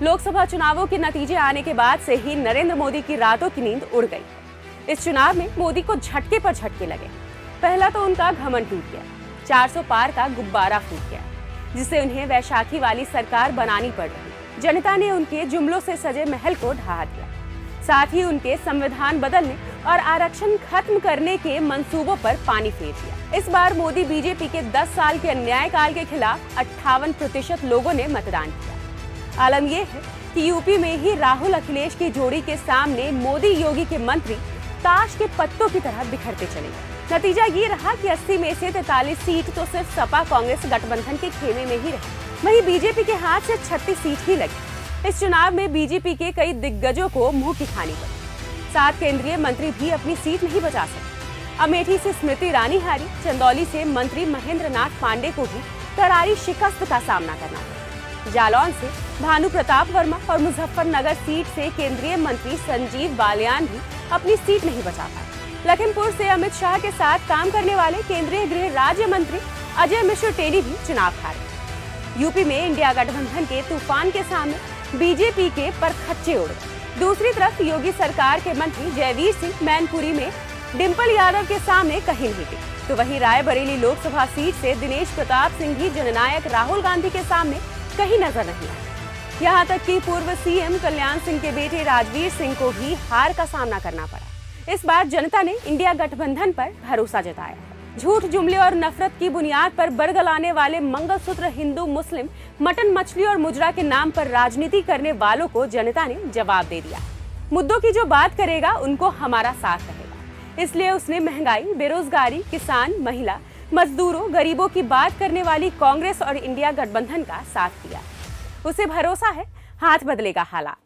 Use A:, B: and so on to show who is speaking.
A: लोकसभा चुनावों के नतीजे आने के बाद से ही नरेंद्र मोदी की रातों की नींद उड़ गई। इस चुनाव में मोदी को झटके पर झटके लगे। पहला तो उनका घमंड टूट गया, 400 पार का गुब्बारा फूट गया, जिससे उन्हें वैशाखी वाली सरकार बनानी पड़ रही। जनता ने उनके जुमलों से सजे महल को ढहा दिया, साथ ही उनके संविधान बदलने और आरक्षण खत्म करने के मंसूबों पर पानी फेर दिया। इस बार मोदी बीजेपी के 10 साल के अन्यायकाल के खिलाफ 58% लोगों ने मतदान किया। आलम यह है कि यूपी में ही राहुल अखिलेश की जोड़ी के सामने मोदी योगी के मंत्री ताश के पत्तों की तरह बिखरते चले गए। नतीजा ये रहा कि 80 में से 43 सीट तो सिर्फ सपा कांग्रेस गठबंधन के खेमे में ही रही, वहीं बीजेपी के हाथ से 36 सीट ही लगी। इस चुनाव में बीजेपी के कई दिग्गजों को मुंह की खानी पड़ी। 7 केंद्रीय मंत्री भी अपनी सीट नहीं बचा सके। अमेठी से स्मृति ईरानी हारी, चंदौली से मंत्री महेंद्र नाथ पांडे को भी करारी शिकस्त का सामना करना पड़ा। जालौन से भानु प्रताप वर्मा और मुजफ्फरनगर सीट से केंद्रीय मंत्री संजीव बालियान भी अपनी सीट नहीं बचा पाए। लखीमपुर से अमित शाह के साथ काम करने वाले केंद्रीय गृह राज्य मंत्री अजय मिश्र टेनी भी चुनाव हारे। यूपी में इंडिया गठबंधन के तूफान के सामने बीजेपी के परखच्चे उड़ गए। दूसरी तरफ योगी सरकार के मंत्री जयवीर सिंह मैनपुरी में डिंपल यादव के सामने कहीं नहीं टिके, तो वहीं रायबरेली लोकसभा सीट से दिनेश प्रताप सिंह भी जननायक राहुल गांधी के सामने कहीं नजर नहीं आया। यहाँ तक कि पूर्व सीएम कल्याण सिंह के बेटे राजवीर सिंह को भी हार का सामना करना पड़ा। इस बार जनता ने इंडिया गठबंधन पर भरोसा जताया। झूठ, जुमले और नफरत की बुनियाद पर बरगलाने वाले मंगलसूत्र, हिंदू, मुस्लिम, मटन, मछली और मुजरा के नाम पर राजनीति करने वालों को जनता ने जवाब दे दिया। मुद्दों की जो बात करेगा उनको हमारा साथ रहेगा। इसलिए उसने महंगाई, बेरोजगारी, किसान, महिला, मजदूरों, गरीबों की बात करने वाली कांग्रेस और इंडिया गठबंधन का साथ दिया। उसे भरोसा है हाथ बदलेगा हालात।